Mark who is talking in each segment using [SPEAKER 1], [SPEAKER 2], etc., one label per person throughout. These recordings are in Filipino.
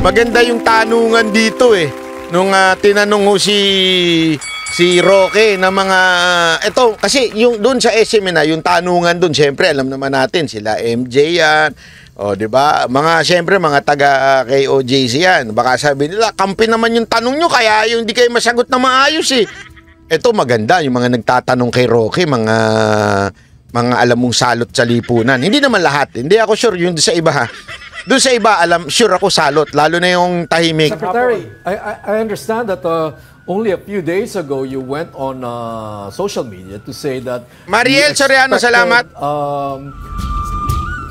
[SPEAKER 1] Maganda yung tanungan dito eh. Nung tinanong ho si Roque na mga ito kasi yung doon sa SM na yung tanungan doon, syempre alam naman natin sila MJ yan. O di ba? Mga syempre mga taga KOJC yan. Baka sabi nila, kampi naman yung tanong nyo kaya yung hindi kayo masagot na maayos eh. Ito maganda yung mga nagtatanong kay Roque, mga alam mong salot sa lipunan. Hindi naman lahat. Hindi ako sure yung sa iba ha. Doon sa iba, sure ako salot, lalo na yung tahimik.
[SPEAKER 2] Secretary, I understand that only a few days ago you went on social media to say that
[SPEAKER 1] Mariel Soriano, salamat.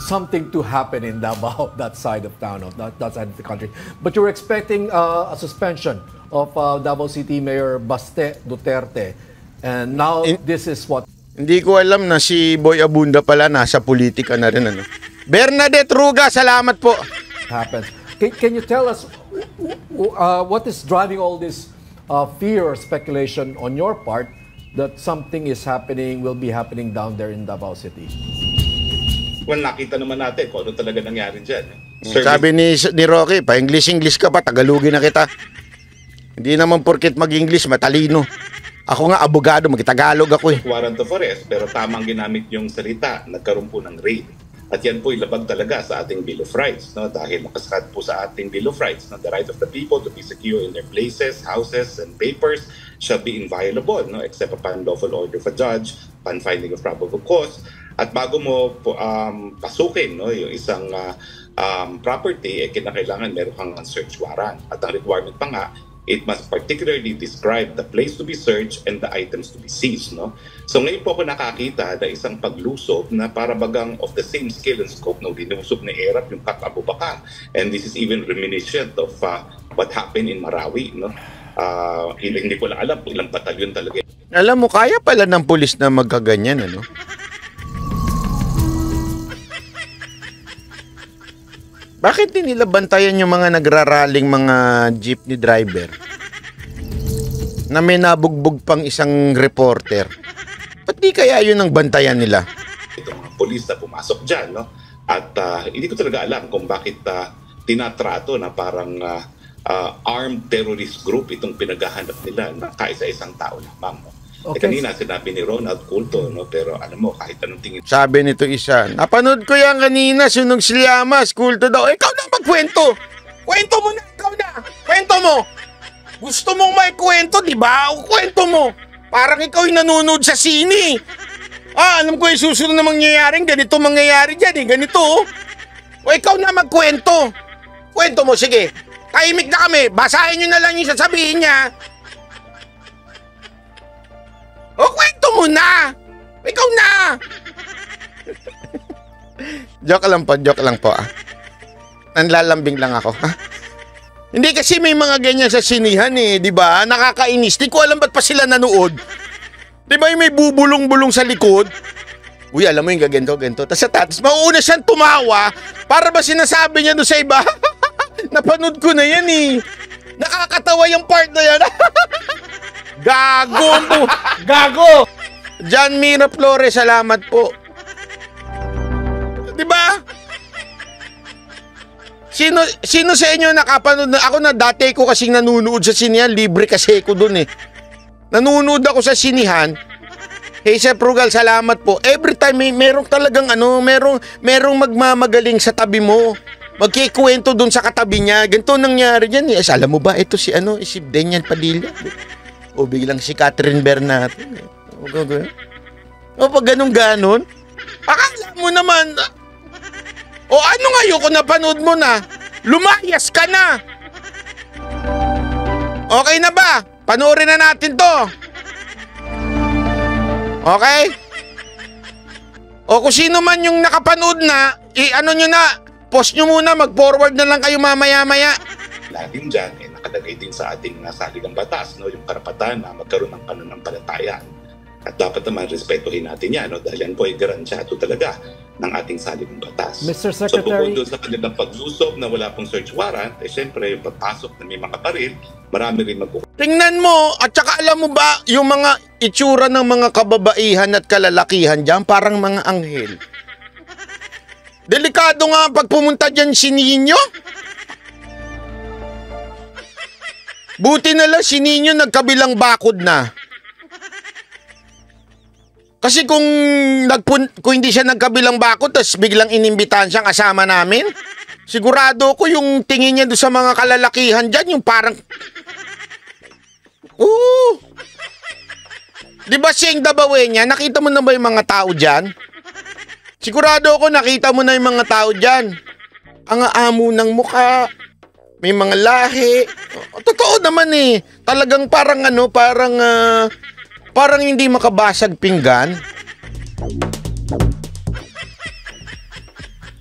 [SPEAKER 2] Something to happen in Davao, that side of town, of that side of the country. But you were expecting a suspension of Davao City Mayor Baste Duterte. And now this is what...
[SPEAKER 1] Hindi ko alam na si Boy Abunda pala nasa politika na rin. Ano? Bernadette Ruga, salamat po.
[SPEAKER 2] Happens. Can you tell us what is driving all this fear or speculation on your part that something is happening, will be happening down there in Davao City?
[SPEAKER 3] Well, nakita naman natin kung ano talaga nangyari dyan.
[SPEAKER 1] Sabi ni Rocky, pa-English ka pa, Tagalogin na kita. Hindi naman porket mag-English, matalino. Ako nga, abogado, mag-Tagalog ako eh.
[SPEAKER 3] Warrant of arrest, pero tamang ginamit yung salita, nagkaroon po ng raid. At yan po ilabag talaga sa ating Bill of Rights, no? Dahil nakasaad po sa ating Bill of Rights na the right of the people to be secure in their places, houses, and papers shall be inviolable, no? Except upon lawful order of a judge, upon finding of probable cause. At bago mo pasukin, no, yung isang property, kinakailangan meron kang search warrant. At ang requirement pa nga, it must particularly describe the place to be searched and the items to be seized. No? So ngayon po ako nakakita na isang paglusob na para bagang of the same scale and scope na linusob ni Erap yung Kat Abubakar. And this is even reminiscent of what happened in Marawi. No? Hindi ko lang alam kung ilang batalyon talaga.
[SPEAKER 1] Alam mo, kaya pala ng pulis na magkaganyan, ano? Bakit din nila bantayan yung mga nagraraling mga jeepney driver na may nabugbog pang isang reporter? Ba't di kaya yun ang bantayan nila?
[SPEAKER 3] Itong mga polis na pumasok dyan, no? At hindi ko talaga alam kung bakit tinatrato na parang armed terrorist group itong pinaghahanap nila, no? Kaisa-isang tao lamang. No? Okay. Kanina sinabi ni Ronald Culto, no? Pero alam mo, kahit anong tingin.
[SPEAKER 1] Sabi nito isa, napanood ko yan kanina, sunog si Llamas, Culto daw. Ikaw na magkwento. Kwento mo na, ikaw na. Kwento mo. Gusto mong may kwento, di ba? O kwento mo. Parang ikaw yung nanonood sa sine. Alam ko yung susunod na mangyayaring ganito mangyayari dyan eh. Ganito. O ikaw na magkwento. Kwento mo, sige. Tahimik na kami. Basahin nyo na lang yung sasabihin niya. O, kwento mo na! Ikaw na! Joke lang po. Nanlalambing lang ako. Hindi kasi may mga ganyan sa sinihan eh, di ba? Nakakainis. Di ko alam ba't pa sila nanood. Di ba yung may bubulong-bulong sa likod? Uy, alam mo yung gaganto. Tapos mauuna siyang tumawa para ba sinasabi niya doon sa iba? Napanood ko na yan eh. Nakakatawa yung part na yan. Gago mo! Gago! John Mira Flores, salamat po. Diba? Sino sa inyo nakapanood na? Ako na dati ko kasing nanunood sa sinihan. Libre kasi ko dun eh. Nanunood ako sa sinihan. Hey, Sir Prugal, salamat po. Every time merong talagang merong magmamagaling sa tabi mo. Magkikwento dun sa katabi niya. Ganito nangyari dyan eh. Alam mo ba, ito si Daniel Padilla. O biglang si Catherine Bernat. O pag ganun-ganon, akala mo naman, o ano ngayon kung napanood mo na, lumayas ka na. Okay na ba? Panoorin na natin to. Okay? O kung sino man yung nakapanood na, ano nyo na, post nyo muna, mag-forward na lang kayo mamaya-maya.
[SPEAKER 3] Laging dyan, nakalagay din sa ating saligang batas, no, yung karapatan na magkaroon ng pananampalataya. At dapat naman respetuhin natin yan, no, dahil yan po ay garansyato talaga ng ating saligang batas.
[SPEAKER 2] Mr. Secretary,
[SPEAKER 3] so bukod doon sa kanilang paglusob na wala pong search warrant, syempre pagpasok na may mga baril, marami rin
[SPEAKER 1] Tingnan mo, at saka alam mo ba, yung mga itsura ng mga kababaihan at kalalakihan dyan, parang mga anghel. Delikado nga pag pumunta dyan si Nino. Buti na lang si Nino nagkabilang bakod na. Kasi kung hindi siya nagkabilang bakod tapos biglang inimbitahan siyang kasama namin, sigurado ko yung tingin niya doon sa mga kalalakihan dyan, yung parang... Di ba siyang dabawe niya? Nakita mo na ba yung mga tao dyan? Sigurado ako nakita mo na yung mga tao dyan. Ang amo ng mukha, may mga lahi. Totoo naman eh. Talagang parang parang hindi makabasag pinggan.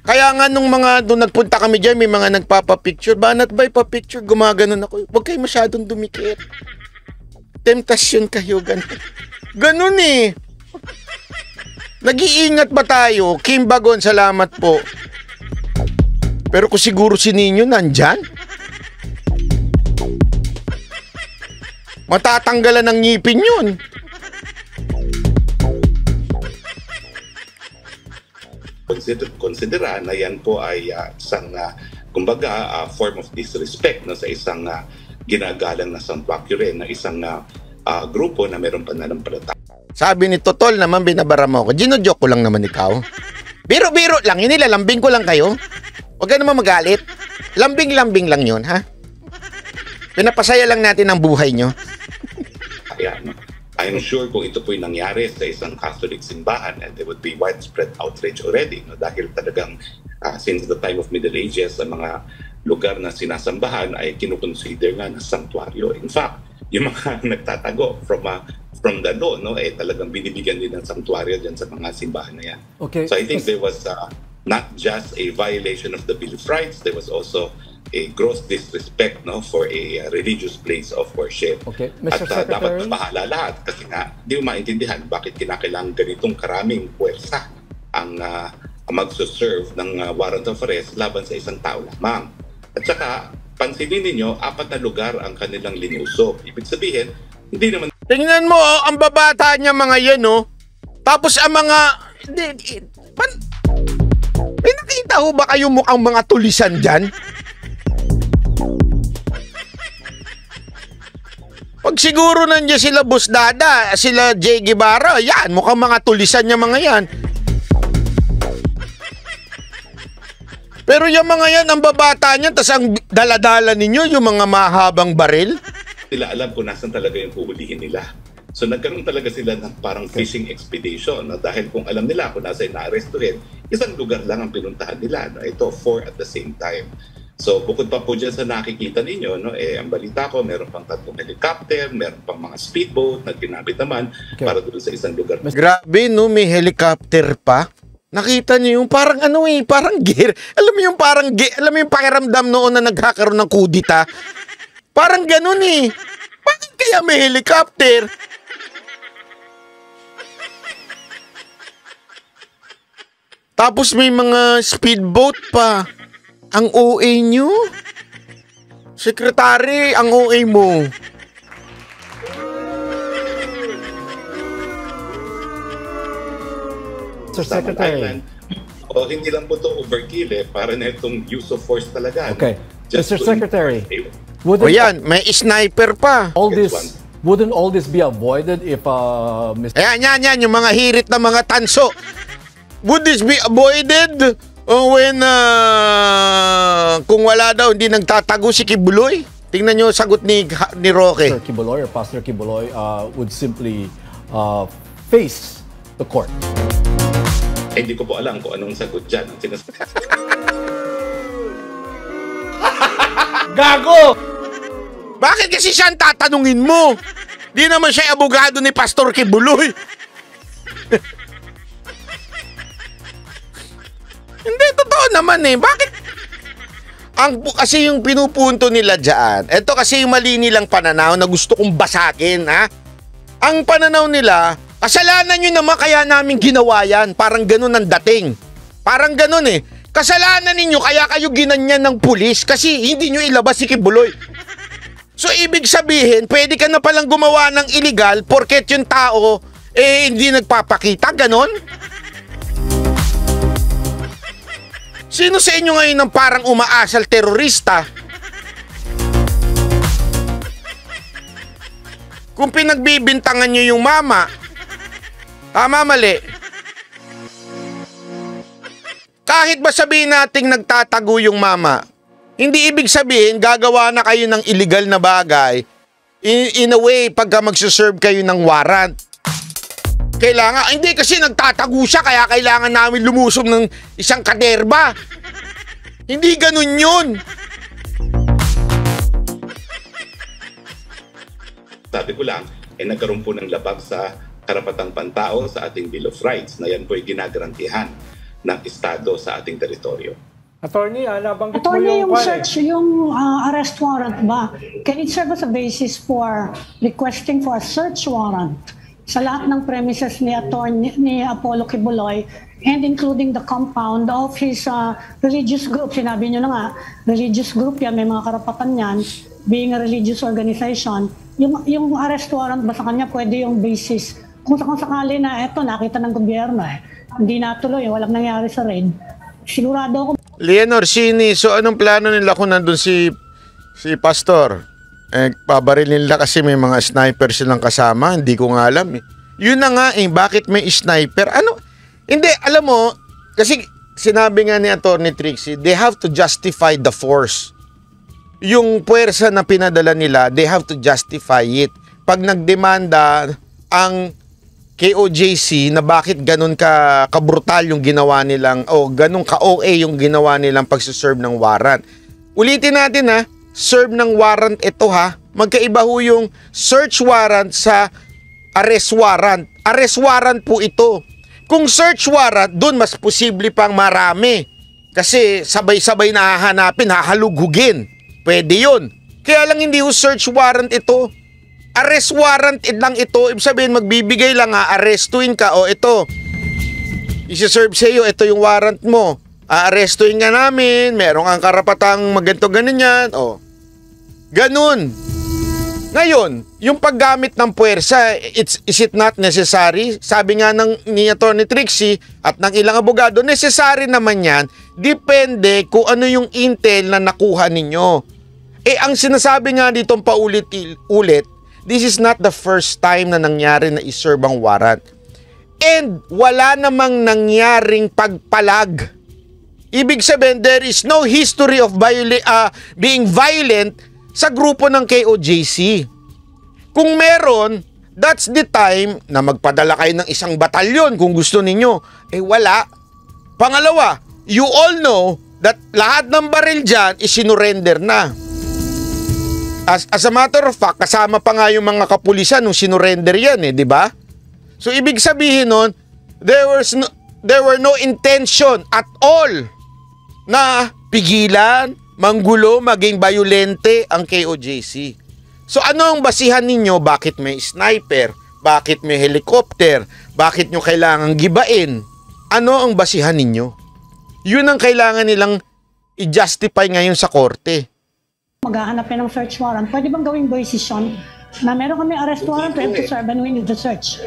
[SPEAKER 1] Kaya nga nung doon nagpunta kami dyan, may mga nagpapapicture. Banat ba ipapicture? Gumaganon ako. Huwag kayo masyadong dumikit. Temptasyon kayo, ganun. Ganun eh. Nag-iingat ba tayo? Kim Bagon, salamat po. Pero kung siguro si Nino nandyan, matatanggalan ng ngipin yun.
[SPEAKER 3] Konsidera na yan po ay isang kumbaga form of disrespect sa isang ginagalang na sanctuary na isang grupo na meron pananampalataya.
[SPEAKER 1] Sabi ni Totol naman, binabara mo ako. Gino-joke ko lang naman ikaw. Biro-biro lang yun, nilalambing ko lang kayo. Huwag ka naman magalit. Lambing-lambing lang yun, ha? Pinapasaya lang natin ang buhay nyo.
[SPEAKER 3] Ayan. I'm sure kung ito po'y nangyari sa isang Catholic simbahan, and there would be widespread outrage already, dahil talagang since the time of Middle Ages, ang mga lugar na sinasambahan ay kinukonsider nga na sanctuaryo. In fact, yung mga nagtatago from the law, talagang binibigyan din ng sanctuaryo dyan sa mga simbahan na yan.
[SPEAKER 2] Okay.
[SPEAKER 3] So I think there was not just a violation of the Bill of Rights, there was also a gross disrespect for a religious place of worship.
[SPEAKER 2] Okay. Mr.
[SPEAKER 3] At
[SPEAKER 2] Secretary?
[SPEAKER 3] dapat mabahala lahat kasi nga di mo maintindihan bakit kinakailangan ganitong karaming puwersa ang magsuserve ng warrant of arrest laban sa isang tao lamang. At saka, pansinin ninyo, 4 na lugar ang kanilang linusob. Ibig sabihin, hindi naman...
[SPEAKER 1] Tingnan mo, ang babata niya mga yan, Tapos ang mga... Pinakita ho ba kayo mukhang mga tulisan dyan? Pag siguro nandiyan sila Boss Dada, sila Jay Guevara, yan, mukhang mga tulisan niya mga yan. Pero yung mga yan, ang babata niya, tas ang daladala ninyo, yung mga mahabang baril.
[SPEAKER 3] Sila alam kung nasan talaga yung puhulihin nila. So nagkaroon talaga sila ng parang fishing expedition dahil kung alam nila kung nasa na-arrestuhin, isang lugar lang ang pinuntahan nila. Ito, 4 at the same time. So bukod pa po dyan sa nakikita ninyo, ang balita ko, meron pang 3 helicopter, meron pang mga speedboat na ginamit naman para doon sa isang lugar.
[SPEAKER 1] Grabe, may helicopter pa. Nakita niyo yung parang parang gear. Alam mo yung pakiramdam noon na nagkakaroon ng kudita. Parang ganun Bakit kaya may helicopter? Tapos may mga speedboat pa. Ang OA nyo? Sekretary, ang OA mo.
[SPEAKER 2] Mr. Secretary.
[SPEAKER 3] Hindi lang po ito overkill para na itong use of force talaga.
[SPEAKER 2] Okay. Mr. Secretary.
[SPEAKER 1] Yan, may sniper pa.
[SPEAKER 2] Wouldn't all this be avoided if Mr.
[SPEAKER 1] Yan, yung mga hirit na mga tanso. Would this be avoided when kung wala daw, hindi nagtatago si Kibuloy? Tingnan nyo sagot ni Roque.
[SPEAKER 2] Pastor Kibuloy or Pastor Kibuloy would simply face the court.
[SPEAKER 3] Hindi ko po alam kung anong sagot dyan.
[SPEAKER 1] Gago! Bakit kasi siya ang tatanungin mo? Di naman siya abogado ni Pastor Kibuloy. Hindi, totoo naman Bakit? Kasi yung pinupunto nila dyan, ito kasi yung mali nilang pananaw na gusto kong basagin, ha? Ang pananaw nila, kasalanan nyo naman kaya namin ginawa yan. Parang ganun ang dating. Parang ganun Kasalanan ninyo kaya kayo ginanyan ng pulis kasi hindi nyo ilabas si Kibuloy. So, ibig sabihin, pwede ka na palang gumawa ng illegal porket yung tao, hindi nagpapakita, ganon? Sino sa inyo ngayon ang parang umaasal terorista? Kung pinagbibintangan nyo yung mama, tama, mali. Kahit ba sabihin nating nagtatago yung mama, hindi ibig sabihin gagawa na kayo ng illegal na bagay in a way pagka magsuserve kayo ng warrant. Kailangan, hindi kasi nagtatago siya kaya kailangan namin lumusob ng isang kaderba. Hindi ganun yun.
[SPEAKER 3] Sabi ko lang, nagkaroon po ng labag sa karapatang pantao sa ating Bill of Rights na yan po ay ginagarantihan ng Estado sa ating teritoryo.
[SPEAKER 4] Attorney, nabanggit mo
[SPEAKER 5] Attorney,
[SPEAKER 4] yung
[SPEAKER 5] yung search, yung arrest warrant ba, can it serve as a basis for requesting for a search warrant sa lahat ng premises ni Apollo Kibuloy and including the compound of his religious group? Sinabi nyo na nga, religious group yan, may mga karapatan yan, being a religious organization. Yung arrest warrant ba sa kanya pwede yung basis kung sakali na eto nakita ng gobyerno hindi natuloy, walang nangyari sa raid. Sigurado ako.
[SPEAKER 1] Leonor, Sini, so anong plano nila kung nandun si Pastor? Pabarilin nila kasi may mga sniper silang kasama, hindi ko nga alam eh. Yun na nga bakit may sniper? Ano? Hindi, alam mo, kasi sinabi nga ni Attorney Trixie, they have to justify the force. Yung puwersa na pinadala nila, they have to justify it. Pag nagdemanda ang KOJC na bakit ganun kabrutal yung ginawa nilang ganun ka-OA yung ginawa nilang pagsiserve ng warrant. Ulitin natin serve ng warrant ito magkaiba ho yung search warrant sa arrest warrant. Arrest warrant po ito. Kung search warrant, dun mas posible pang marami. Kasi sabay-sabay na hahanapin, hahalughugin. Pwede yun. Kaya lang hindi ho search warrant ito. Arrest warrant lang ito. Ibig sabihin, magbibigay lang arrestuin ka. Ito. Isi-serve sa iyo. Ito yung warrant mo. Arrestuin ka namin. Meron kang karapatang maganto ganin yan. Ganun. Ngayon, yung paggamit ng puwersa, is it not necessary? Sabi nga ni Atty. Trixie at ng ilang abogado, necessary naman yan. Depende kung ano yung intel na nakuha ninyo. Ang sinasabi nga dito paulit-ulit, this is not the first time na nangyari na iserve ang warrant. And wala namang nangyaring pagpalag. Ibig sabihin, there is no history of being violent sa grupo ng KOJC. Kung meron, that's the time na magpadala kayo ng isang batalyon kung gusto ninyo. Wala. Pangalawa, you all know that lahat ng baril dyan isinurrender na. As a matter of fact, kasama pa nga yung mga kapulisan nung sinurrender yan di ba? So ibig sabihin nun, there were no intention at all na pigilan, manggulo, maging bayolente ang KOJC. So ano ang basihan ninyo? Bakit may sniper? Bakit may helicopter? Bakit nyo kailangang gibain? Ano ang basihan ninyo? Yun ang kailangan nilang i-justify ngayon sa korte.
[SPEAKER 5] Maghahanap ng search warrant. Pwede bang gawing basis yun na meron kami arrest warrant to serve and we need the search?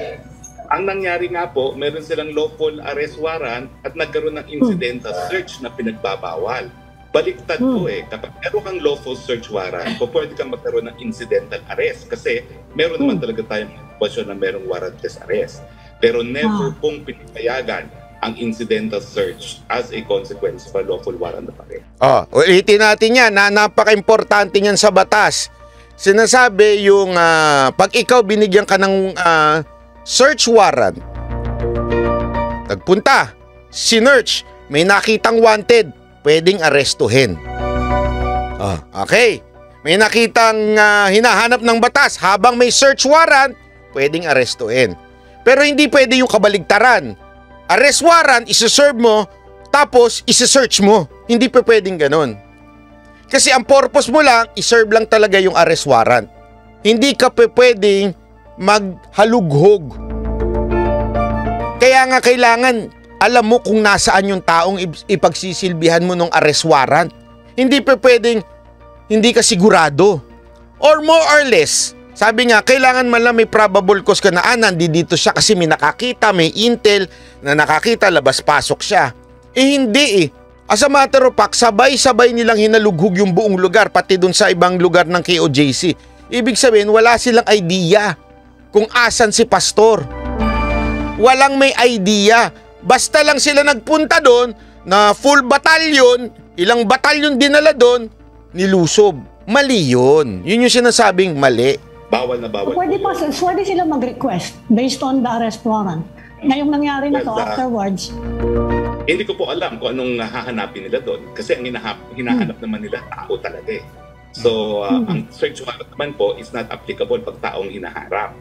[SPEAKER 3] Ang nangyari nga po, meron silang lawful arrest warrant at nagkaroon ng incidental search na pinagbabawal. Baliktad po kapag meron kang lawful search warrant, pwede kang magkaroon ng incidental arrest kasi meron naman talaga tayong sitwasyon na merong warrantless arrest. Pero never pong pinapayagan ang incidental search as a consequence of a lawful warrant of arrest.
[SPEAKER 1] Ulitin natin yan. Napaka-importante niyan sa batas. Sinasabi yung pag ikaw binigyan ka ng search warrant, nagpunta, sinearch, may nakitang wanted, pwedeng arestuhin. Okay. May nakitang hinahanap ng batas habang may search warrant, pwedeng arestuhin. Pero hindi pwede yung kabaligtaran. Arrest warrant, isi-serve mo, tapos isi-search mo. Hindi pa pwedeng ganun. Kasi ang purpose mo lang, iserve lang talaga yung arrest warrant. Hindi ka pwedeng maghalughog. Kaya nga kailangan, alam mo kung nasaan yung taong ipagsisilbihan mo ng arrest warrant. Hindi pa pwedeng, hindi ka sigurado. Or more or less, sabi nga, kailangan man lang may probable cause ka na nandito siya kasi may nakakita, may intel na nakakita, labas-pasok siya. Hindi As a matter of fact, sabay-sabay nilang hinalughog yung buong lugar, pati dun sa ibang lugar ng KOJC. Ibig sabihin, wala silang idea kung asan si pastor. Walang may idea. Basta lang sila nagpunta doon na full batalyon, ilang batalyon dinala doon, nilusob. Mali yun. Yun yung sinasabing mali.
[SPEAKER 3] Bawal na bawal.
[SPEAKER 5] Pwede sila mag-request based on the arrest warrant. Ngayong nangyari na to afterwards.
[SPEAKER 3] Hindi ko po alam kung anong hahanapin nila doon. Kasi ang hinahanap naman nila tao talaga eh. So, ang search warrant naman po is not applicable pag taong hinaharap.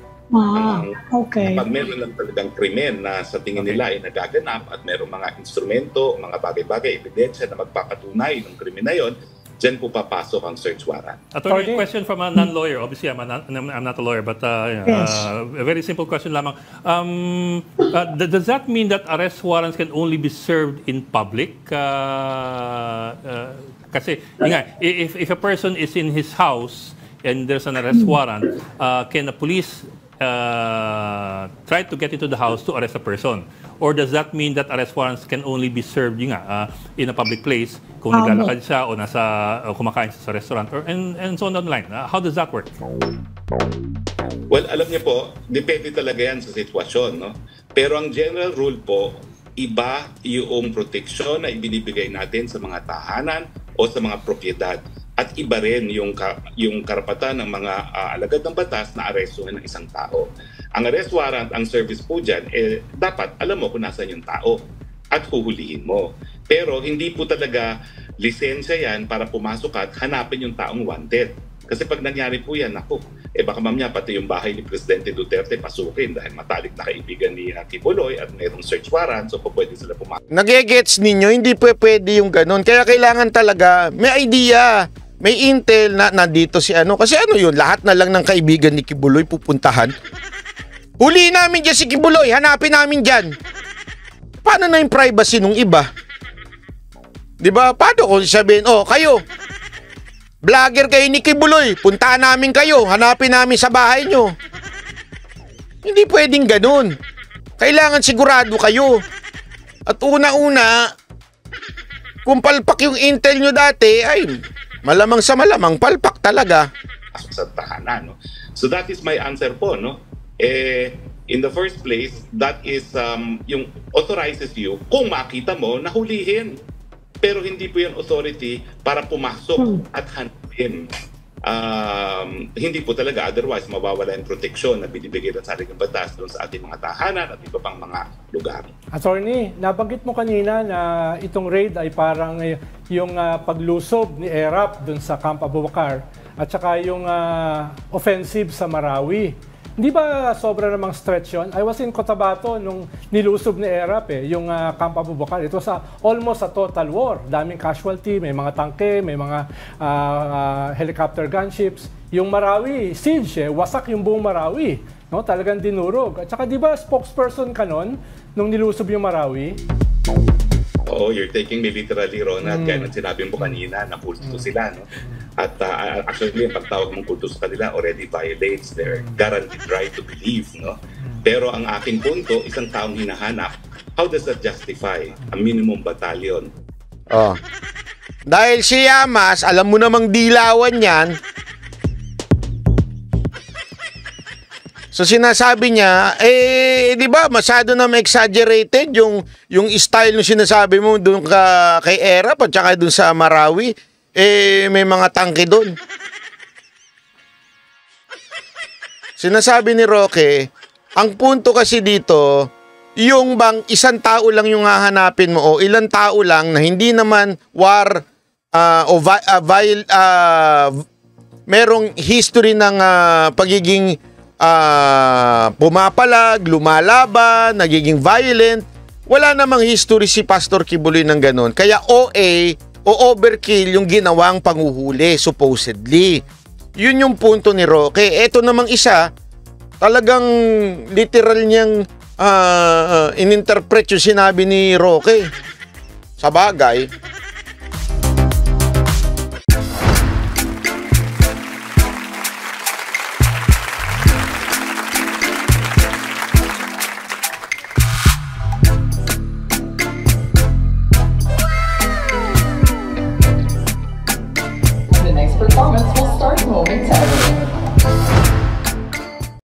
[SPEAKER 5] Okay.
[SPEAKER 3] Pag meron lang talagang krimen na sa tingin nila ay nagaganap at meron mga instrumento, mga bagay-bagay, ebidensya na magpapatunay ng krimen na yon, dyan po papasok ang search warrant.
[SPEAKER 6] Attorney, question from a non-lawyer. Obviously, I'm not a lawyer, but
[SPEAKER 5] Yes.
[SPEAKER 6] a very simple question lamang. Does that mean that arrest warrants can only be served in public? Kasi, if a person is in his house and there's an arrest warrant, can the police try to get into the house to arrest a person? Or does that mean that arrest warrants can only be served in a public place kung naglalakad siya o kumakain siya sa restaurant and so on down the line? How does that work?
[SPEAKER 3] Well, alam niyo po, depende talaga yan sa sitwasyon, no? Pero ang general rule po, iba yung proteksyon na ibinibigay natin sa mga tahanan o sa mga propiedad. At iba rin yung karapatan ng mga alagad ng batas na arestuhin ng isang tao. Ang arrest warrant, ang service po dyan, dapat alam mo kung nasan yung tao at huhulihin mo. Pero hindi po talaga lisensya yan para pumasok at hanapin yung taong wanted. Kasi pag nangyari po yan, baka mamaya pati yung bahay ni Presidente Duterte pasukin dahil matalik na kaibigan ni Kibuloy at mayroong search warrant, so pwede sila pumasok.
[SPEAKER 1] Nagigets ninyo, hindi pwede yung ganun. Kaya kailangan talaga, may idea, may intel na nandito si ano. Kasi ano yun, lahat na lang ng kaibigan ni Kibuloy pupuntahan. Huli namin dyan si Kibuloy, hanapin namin dyan. Paano na yung privacy nung iba? Diba? Paano kung sabihin, kayo, vlogger kayo ni Kibuloy, puntaan namin kayo, hanapin namin sa bahay nyo. Hindi pwedeng ganun. Kailangan sigurado kayo. At una-una, kung palpak yung intel nyo dati, ay malamang sa malamang, palpak talaga.
[SPEAKER 3] Sa tahanan, no? So that is my answer po, no? In the first place, that is yung authorizes you kung makita mo na hulihin. Pero hindi po yung authority para pumasok at hanapin. Hindi po talaga, otherwise mawawala yung proteksyon na binibigay ng sariling batas doon sa ating mga tahanan at iba pang mga lugar.
[SPEAKER 4] Attorney, nabanggit mo kanina na itong raid ay parang yung paglusob ni ERAP doon sa Camp Abubacar at saka yung offensive sa Marawi. Hindi ba sobra namang stretch yun? I was in Cotabato nung nilusob ni ERAP yung Camp Abubacar. It was almost a total war. Daming casualty, may mga tangke, may mga helicopter gunships. Yung Marawi, siege wasak yung buong Marawi. No? Talagang dinurog. At saka di ba spokesperson ka nun nung nilusob yung Marawi?
[SPEAKER 3] Oo, you're taking me literally, Ronald. Kaya nang sinabi mo kanina na kulto sila, no? At actually, yung pagtawag mong kulto sa kanila already violates their guaranteed right to believe, no? Pero ang aking punto, isang taong hinahanap, how does that justify a minimum battalion?
[SPEAKER 1] Dahil si Yamas, alam mo namang dilawan yan. So sinasabi niya, di ba, masyado na exaggerated yung style ng sinasabi mo doon kay ERAP at saka doon sa Marawi. May mga tangke doon. Sinasabi ni Roque, ang punto kasi dito, yung bang isang tao lang yung hahanapin mo o ilang tao lang na hindi naman war merong history ng pagiging pumapalag, lumalaban, nagiging violent. Wala namang history si Pastor Kibuloy ng ganon. Kaya OA o overkill yung ginawang panguhuli, supposedly. Yun yung punto ni Roque. Eto namang isa, talagang literal niyang ininterpret yung sinabi ni Roque. Sa bagay,
[SPEAKER 7] The next performance will start momentarily.